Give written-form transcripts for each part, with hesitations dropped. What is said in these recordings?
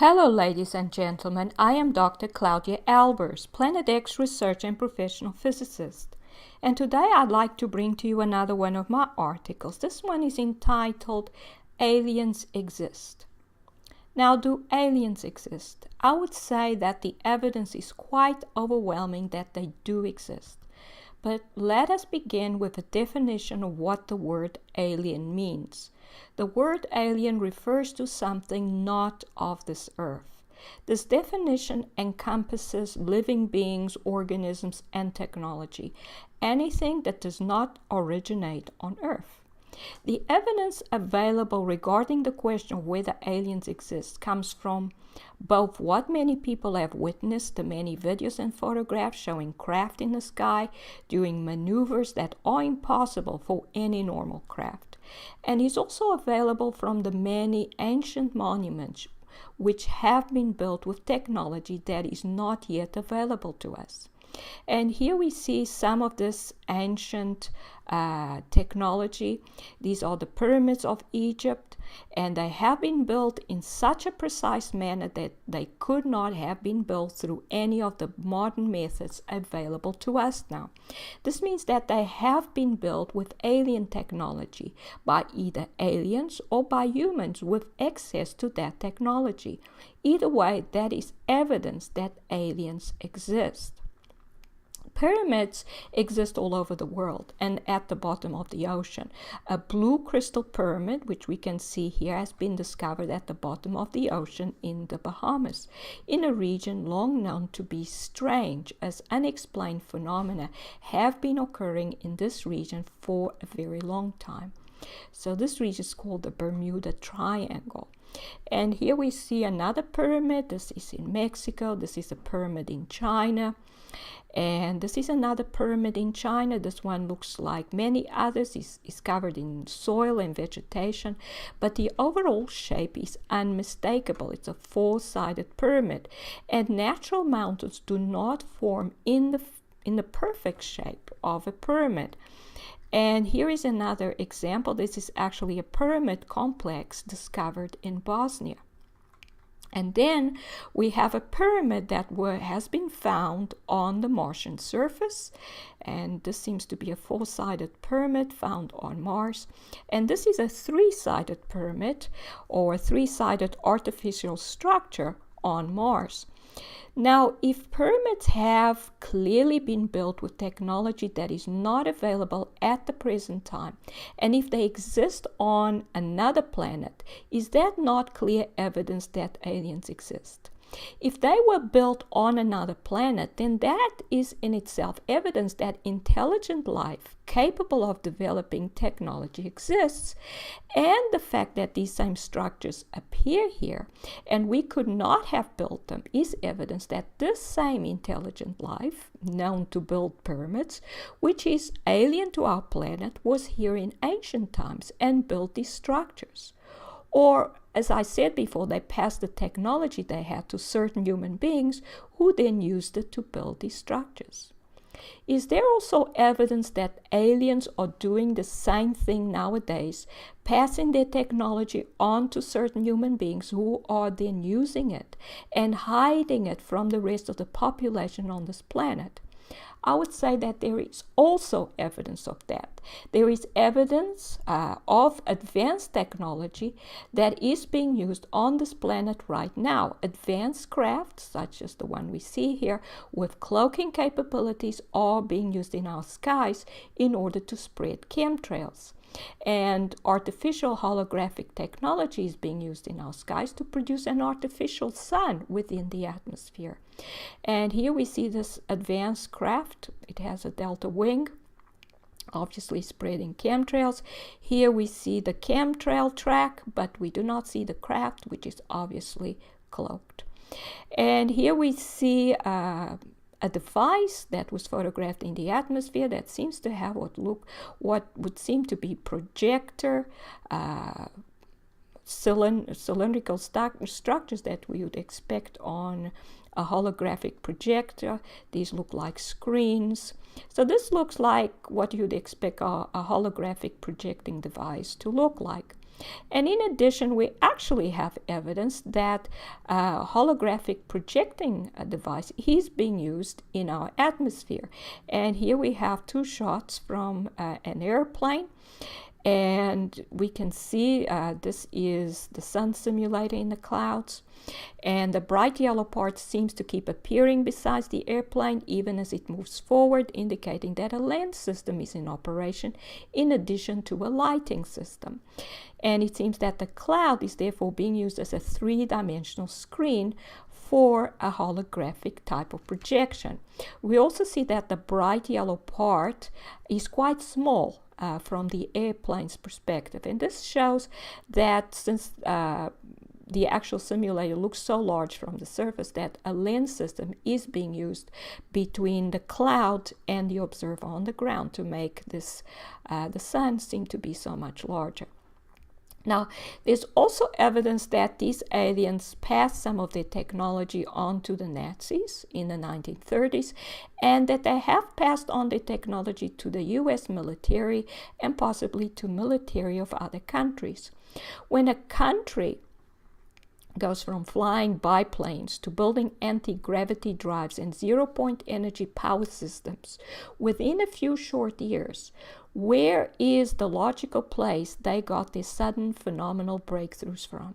Hello ladies and gentlemen, I am Dr. Claudia Albers, Planet X research and professional physicist. And today I'd like to bring to you another one of my articles. This one is entitled, Aliens Exist. Now, do aliens exist? I would say that the evidence is quite overwhelming that they do exist. But let us begin with a definition of what the word alien means. The word alien refers to something not of this earth. This definition encompasses living beings, organisms, and technology, anything that does not originate on Earth. The evidence available regarding the question of whether aliens exist comes from both what many people have witnessed, the many videos and photographs showing craft in the sky doing maneuvers that are impossible for any normal craft, and is also available from the many ancient monuments which have been built with technology that is not yet available to us. And here we see some of this ancient technology. These are the pyramids of Egypt, and they have been built in such a precise manner that they could not have been built through any of the modern methods available to us now. This means that they have been built with alien technology by either aliens or by humans with access to that technology. Either way, that is evidence that aliens exist. Pyramids exist all over the world and at the bottom of the ocean. A blue crystal pyramid, which we can see here, has been discovered at the bottom of the ocean in the Bahamas, in a region long known to be strange, as unexplained phenomena have been occurring in this region for a very long time. So this region is called the Bermuda Triangle. And here we see another pyramid. This is in Mexico. This is a pyramid in China. And this is another pyramid in China. This one looks like many others. It's covered in soil and vegetation, but the overall shape is unmistakable. It's a four-sided pyramid, and natural mountains do not form in the perfect shape of a pyramid. And here is another example. This is actually a pyramid complex discovered in Bosnia. And then we have a pyramid that has been found on the Martian surface. And this seems to be a four-sided pyramid found on Mars. And this is a three-sided pyramid or a three-sided artificial structure on Mars. Now, if pyramids have clearly been built with technology that is not available at the present time, and if they exist on another planet, is that not clear evidence that aliens exist? If they were built on another planet, then that is in itself evidence that intelligent life capable of developing technology exists, and the fact that these same structures appear here and we could not have built them is evidence that this same intelligent life, known to build pyramids, which is alien to our planet, was here in ancient times and built these structures. Or, as I said before, they passed the technology they had to certain human beings who then used it to build these structures. Is there also evidence that aliens are doing the same thing nowadays, passing their technology on to certain human beings who are then using it and hiding it from the rest of the population on this planet? I would say that there is also evidence of that. There is evidence of advanced technology that is being used on this planet right now. Advanced craft, such as the one we see here, with cloaking capabilities, are being used in our skies in order to spread chemtrails. And artificial holographic technology is being used in our skies to produce an artificial sun within the atmosphere. And here we see this advanced craft. It has a delta wing, obviously spreading chemtrails. Here we see the chemtrail track, but we do not see the craft, which is obviously cloaked. And here we see a device that was photographed in the atmosphere that seems to have what would seem to be projector cylindrical structures that we would expect on a holographic projector. These look like screens. So this looks like what you'd expect a holographic projecting device to look like. And in addition, we actually have evidence that a holographic projecting device is being used in our atmosphere. And here we have two shots from an airplane. And we can see this is the sun simulator in the clouds. And the bright yellow part seems to keep appearing beside the airplane even as it moves forward, indicating that a lens system is in operation in addition to a lighting system. And it seems that the cloud is therefore being used as a three-dimensional screen for a holographic type of projection. We also see that the bright yellow part is quite small from the airplane's perspective. And this shows that since the actual simulator looks so large from the surface, that a lens system is being used between the cloud and the observer on the ground to make this the sun seem to be so much larger. Now, there's also evidence that these aliens passed some of their technology on to the Nazis in the 1930s, and that they have passed on their technology to the US military and possibly to military of other countries. When a country goes from flying biplanes to building anti-gravity drives and zero-point energy power systems within a few short years, where is the logical place they got their sudden phenomenal breakthroughs from?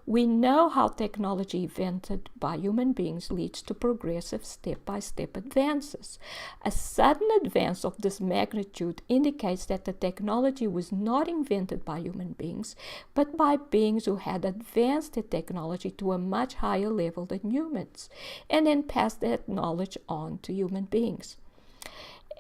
We know how technology invented by human beings leads to progressive step-by-step advances. A sudden advance of this magnitude indicates that the technology was not invented by human beings, but by beings who had advanced the technology to a much higher level than humans, and then passed that knowledge on to human beings.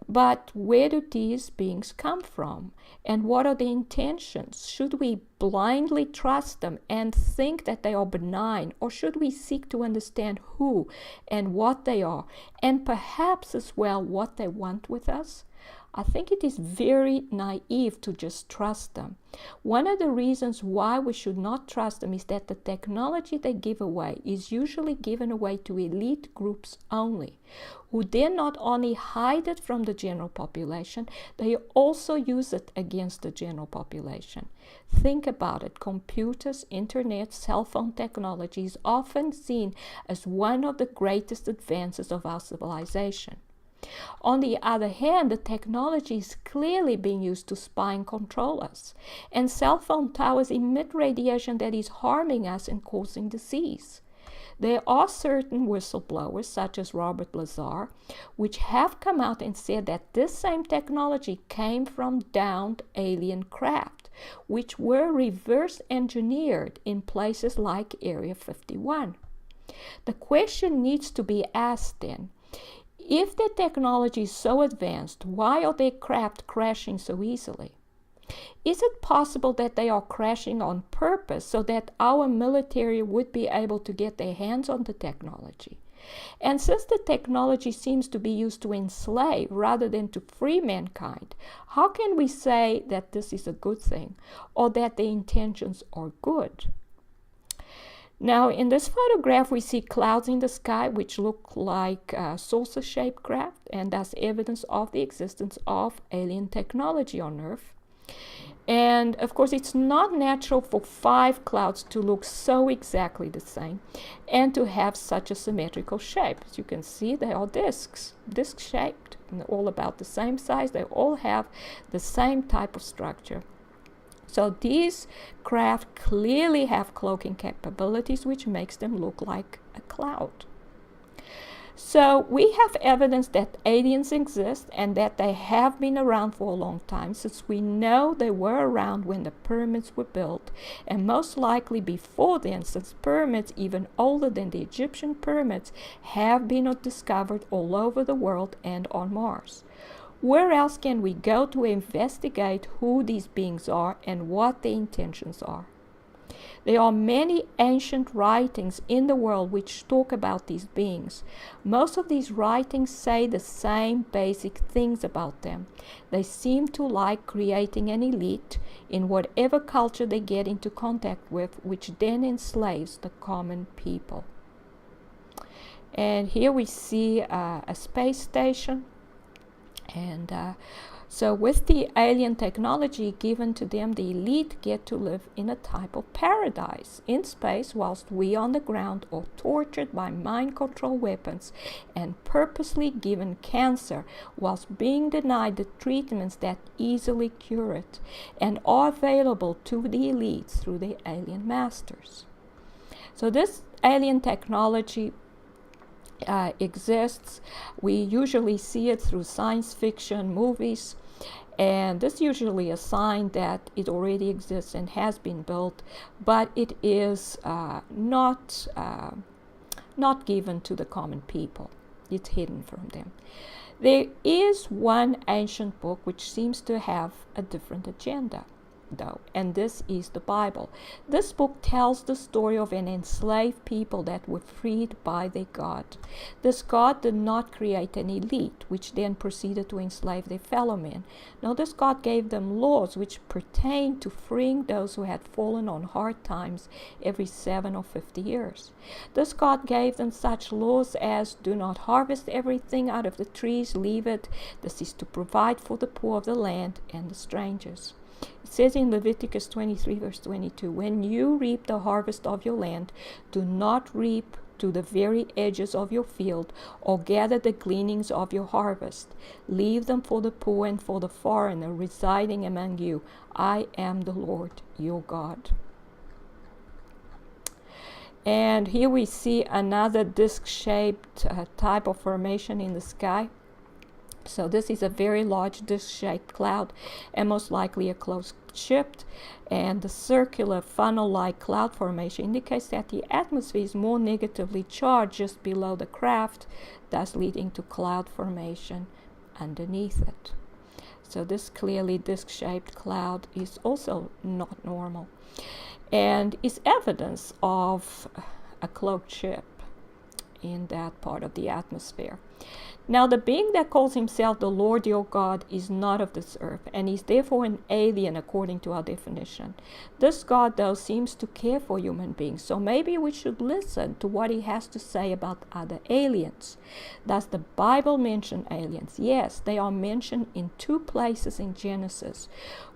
But where do these beings come from? And what are their intentions? Should we blindly trust them and think that they are benign? Or should we seek to understand who and what they are? And perhaps as well what they want with us? I think it is very naive to just trust them. One of the reasons why we should not trust them is that the technology they give away is usually given away to elite groups only, who then not only hide it from the general population, they also use it against the general population. Think about it. Computers, internet, cell phone technology is often seen as one of the greatest advances of our civilization. On the other hand, the technology is clearly being used to spy and control us, and cell phone towers emit radiation that is harming us and causing disease. There are certain whistleblowers, such as Robert Lazar, which have come out and said that this same technology came from downed alien craft, which were reverse engineered in places like Area 51. The question needs to be asked then, if the technology is so advanced, why are their craft crashing so easily? Is it possible that they are crashing on purpose so that our military would be able to get their hands on the technology? And since the technology seems to be used to enslave rather than to free mankind, how can we say that this is a good thing or that the intentions are good? Now, in this photograph, we see clouds in the sky which look like saucer-shaped craft, and thus evidence of the existence of alien technology on Earth. And of course, it's not natural for 5 clouds to look so exactly the same and to have such a symmetrical shape. As you can see, they are discs, disc-shaped, and all about the same size. They all have the same type of structure. So these craft clearly have cloaking capabilities, which makes them look like a cloud. So we have evidence that aliens exist and that they have been around for a long time, since we know they were around when the pyramids were built, and most likely before then, since pyramids even older than the Egyptian pyramids have been discovered all over the world and on Mars. Where else can we go to investigate who these beings are and what their intentions are? There are many ancient writings in the world which talk about these beings. Most of these writings say the same basic things about them. They seem to like creating an elite in whatever culture they get into contact with, which then enslaves the common people. And here we see a space station. And So with the alien technology given to them, the elite get to live in a type of paradise in space, whilst we on the ground are tortured by mind control weapons and purposely given cancer, whilst being denied the treatments that easily cure it and are available to the elites through the alien masters. So this alien technology exists. We usually see it through science fiction movies, and this is usually a sign that it already exists and has been built, but it is not given to the common people. It's hidden from them. There is one ancient book which seems to have a different agenda, though, and this is the Bible. This book tells the story of an enslaved people that were freed by their God. This God did not create an elite which then proceeded to enslave their fellow men. No, this God gave them laws which pertain to freeing those who had fallen on hard times every 7 or 50 years. This God gave them such laws as do not harvest everything out of the trees, leave it. This is to provide for the poor of the land and the strangers. It says in Leviticus 23 verse 22, when you reap the harvest of your land, do not reap to the very edges of your field or gather the gleanings of your harvest. Leave them for the poor and for the foreigner residing among you. I am the Lord your God. And here we see another disc-shaped type of formation in the sky. So this is a very large disc-shaped cloud and most likely a close ship, and the circular funnel-like cloud formation indicates that the atmosphere is more negatively charged just below the craft, thus leading to cloud formation underneath it. So this clearly disc-shaped cloud is also not normal and is evidence of a cloaked ship in that part of the atmosphere. Now the being that calls himself the Lord your God is not of this earth, and is therefore an alien according to our definition. This God, though, seems to care for human beings, so maybe we should listen to what he has to say about other aliens. Does the Bible mention aliens? Yes, they are mentioned in 2 places in Genesis.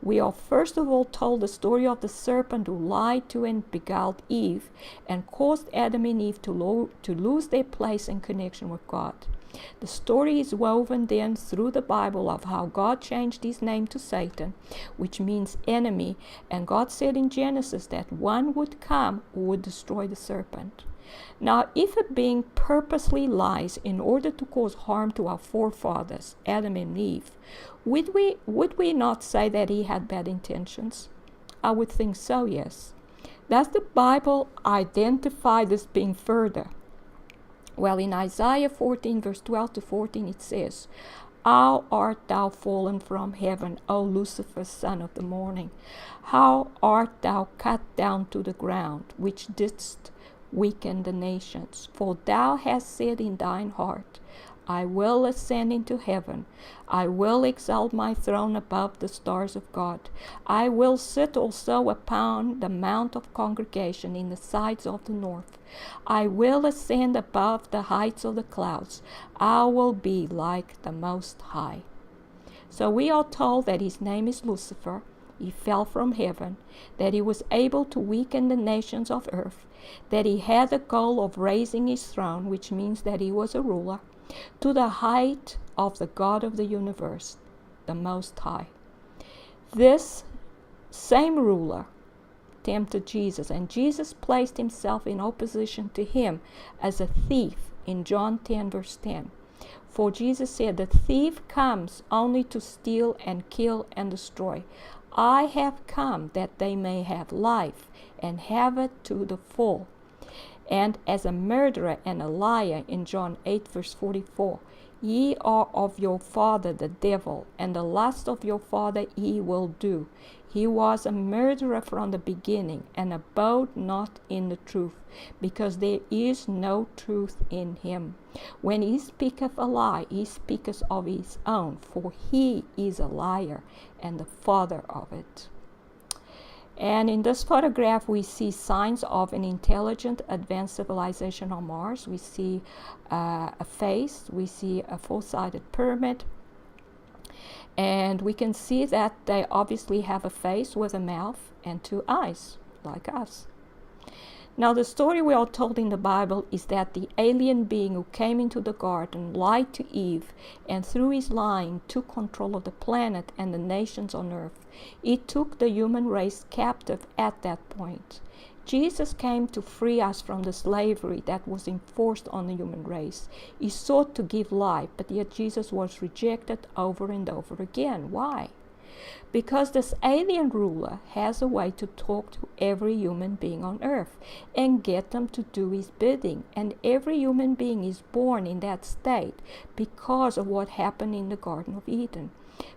We are first of all told the story of the serpent who lied to and beguiled Eve and caused Adam and Eve to lose their place in connection with God. The story is woven then through the Bible of how God changed his name to Satan, which means enemy, and God said in Genesis that one would come who would destroy the serpent. Now, if a being purposely lies in order to cause harm to our forefathers, Adam and Eve, would we not say that he had bad intentions? I would think so, yes. Does the Bible identify this being further? Well, in Isaiah 14, verse 12 to 14, it says, How art thou fallen from heaven, O Lucifer, son of the morning? How art thou cut down to the ground, which didst weaken the nations? For thou hast said in thine heart, I will ascend into heaven. I will exalt my throne above the stars of God. I will sit also upon the mount of congregation in the sides of the north. I will ascend above the heights of the clouds. I will be like the Most High. So we are told that his name is Lucifer. He fell from heaven, that he was able to weaken the nations of earth, that he had the goal of raising his throne, which means that he was a ruler, to the height of the God of the universe, the Most High. This same ruler tempted Jesus, and Jesus placed himself in opposition to him as a thief in John 10 verse 10. For Jesus said, the thief comes only to steal and kill and destroy. I have come that they may have life and have it to the full. And as a murderer and a liar in John 8 verse 44, ye are of your father the devil, and the lust of your father ye will do. He was a murderer from the beginning, and abode not in the truth, because there is no truth in him. When he speaketh a lie, he speaketh of his own, for he is a liar, and the father of it. And in this photograph, we see signs of an intelligent, advanced civilization on Mars. We see a face, we see a four-sided pyramid, And we can see that they obviously have a face with a mouth and 2 eyes, like us. Now, the story we are told in the Bible is that the alien being who came into the garden lied to Eve, and through his lying took control of the planet and the nations on earth. He took the human race captive at that point. Jesus came to free us from the slavery that was enforced on the human race. He sought to give life, but yet Jesus was rejected over and over again. Why? Because this alien ruler has a way to talk to every human being on earth and get them to do his bidding. And every human being is born in that state because of what happened in the Garden of Eden.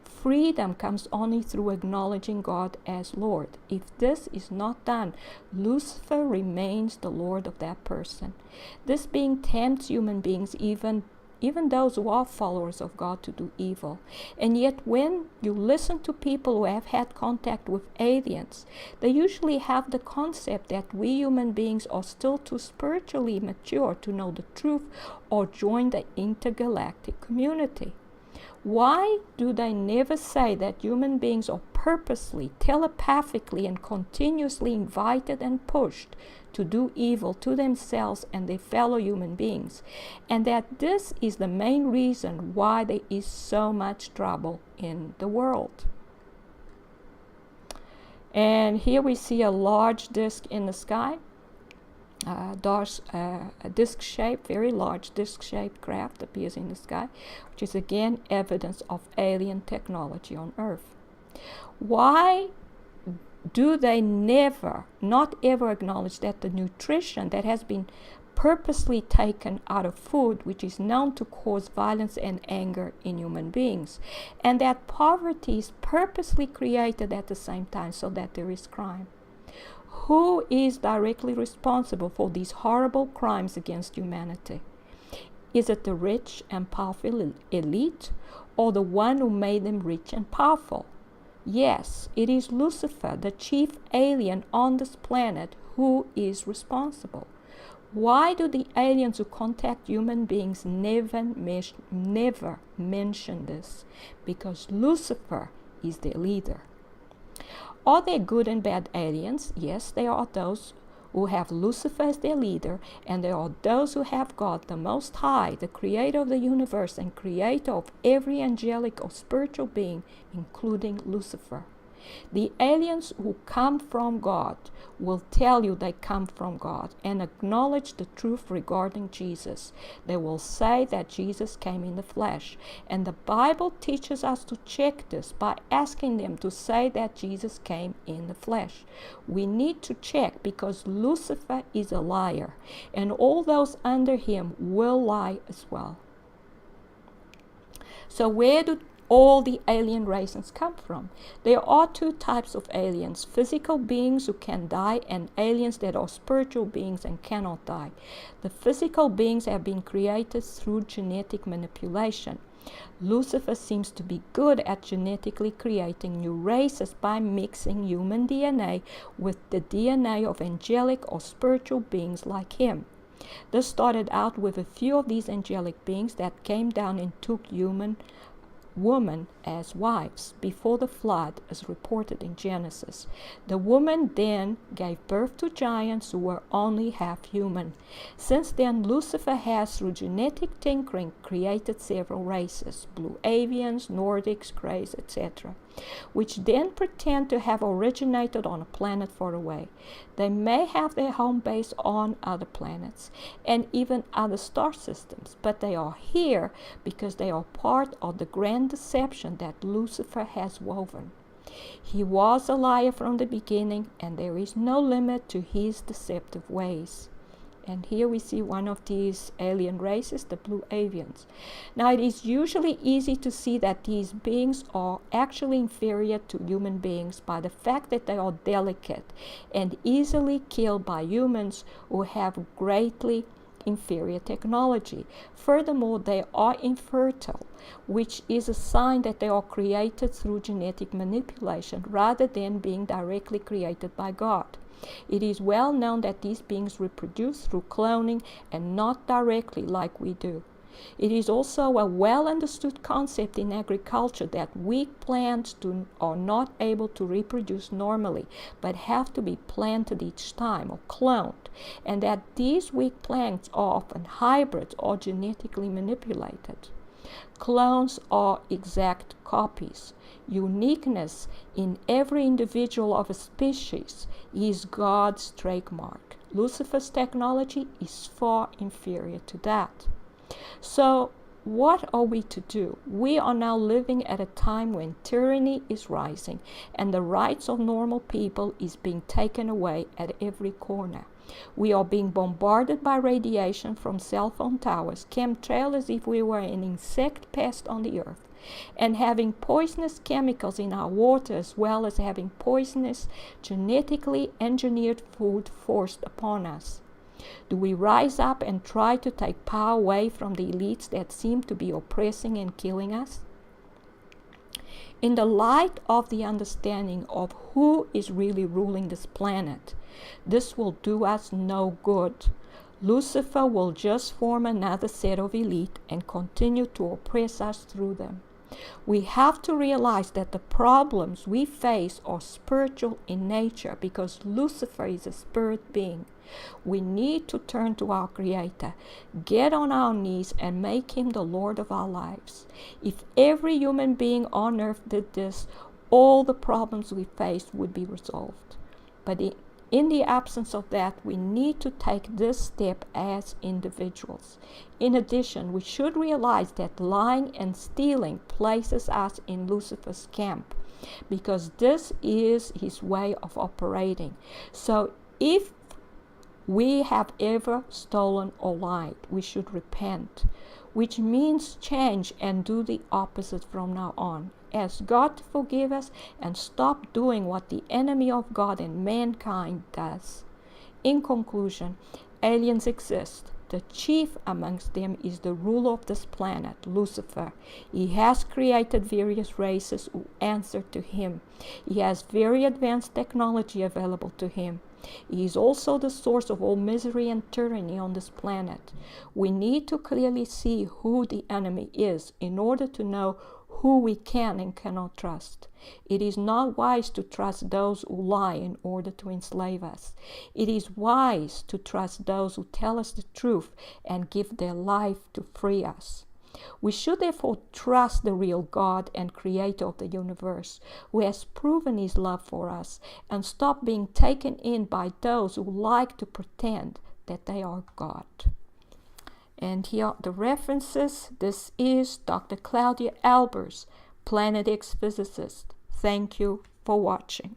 Freedom comes only through acknowledging God as Lord. If this is not done, Lucifer remains the Lord of that person. This being tempts human beings, even those who are followers of God, to do evil. And yet when you listen to people who have had contact with aliens, they usually have the concept that we human beings are still too spiritually mature to know the truth or join the intergalactic community. Why do they never say that human beings are purposely, telepathically, and continuously invited and pushed to do evil to themselves and their fellow human beings, and that this is the main reason why there is so much trouble in the world? And here we see a large disk in the sky, a disc-shaped, very large disc-shaped craft appears in the sky, which is again evidence of alien technology on Earth. Why do they not ever acknowledge that the nutrition that has been purposely taken out of food, which is known to cause violence and anger in human beings, and that poverty is purposely created at the same time so that there is crime? Who is directly responsible for these horrible crimes against humanity? Is it the rich and powerful elite, or the one who made them rich and powerful? Yes, it is Lucifer, the chief alien on this planet, who is responsible. Why do the aliens who contact human beings never mention this? Because Lucifer is their leader. Are there good and bad aliens? Yes, there are those who have Lucifer as their leader, and there are those who have God, the Most High, the creator of the universe and creator of every angelic or spiritual being, including Lucifer. The aliens who come from God will tell you they come from God and acknowledge the truth regarding Jesus. They will say that Jesus came in the flesh. And the Bible teaches us to check this by asking them to say that Jesus came in the flesh. We need to check because Lucifer is a liar, and all those under him will lie as well. So where do all the alien races come from? There are 2 types of aliens: physical beings who can die, and aliens that are spiritual beings and cannot die. The physical beings have been created through genetic manipulation. Lucifer seems to be good at genetically creating new races by mixing human DNA with the DNA of angelic or spiritual beings like him. This started out with a few of these angelic beings that came down and took women as wives before the flood, as reported in Genesis. The woman then gave birth to giants who were only half human. Since then, Lucifer has, through genetic tinkering, created several races: Blue Avians, Nordics, Greys, etc., which then pretend to have originated on a planet far away. They may have their home base on other planets and even other star systems, but they are here because they are part of the grand deception that Lucifer has woven. He was a liar from the beginning, and there is no limit to his deceptive ways. And here we see one of these alien races, the Blue Avians. Now, it is usually easy to see that these beings are actually inferior to human beings by the fact that they are delicate and easily killed by humans who have greatly inferior technology. Furthermore, they are infertile, which is a sign that they are created through genetic manipulation rather than being directly created by God. It is well known that these beings reproduce through cloning and not directly like we do. It is also a well-understood concept in agriculture that weak plants are not able to reproduce normally, but have to be planted each time or cloned, and that these weak plants are often hybrids or genetically manipulated. Clones are exact copies. Uniqueness in every individual of a species is God's trademark. Lucifer's technology is far inferior to that. So, what are we to do? We are now living at a time when tyranny is rising and the rights of normal people is being taken away at every corner. We are being bombarded by radiation from cell phone towers, chemtrails as if we were an insect pest on the earth, and having poisonous chemicals in our water, as well as having poisonous, genetically engineered food forced upon us. Do we rise up and try to take power away from the elites that seem to be oppressing and killing us? In the light of the understanding of who is really ruling this planet, this will do us no good. Lucifer will just form another set of elite and continue to oppress us through them. We have to realize that the problems we face are spiritual in nature because Lucifer is a spirit being. We need to turn to our Creator, get on our knees, and make Him the Lord of our lives. If every human being on earth did this, all the problems we face would be resolved. But in the absence of that, we need to take this step as individuals. In addition, we should realize that lying and stealing places us in Lucifer's camp, because this is his way of operating. So if we have ever stolen or lied, we should repent, which means change and do the opposite from now on. Ask God to forgive us and stop doing what the enemy of God and mankind does. In conclusion, aliens exist. The chief amongst them is the ruler of this planet, Lucifer. He has created various races who answer to him. He has very advanced technology available to him. He is also the source of all misery and tyranny on this planet. We need to clearly see who the enemy is in order to know who we can and cannot trust. It is not wise to trust those who lie in order to enslave us. It is wise to trust those who tell us the truth and give their life to free us. We should therefore trust the real God and Creator of the universe, who has proven His love for us, and stop being taken in by those who like to pretend that they are God. And here are the references. This is Dr. Claudia Albers, Planet X physicist. Thank you for watching.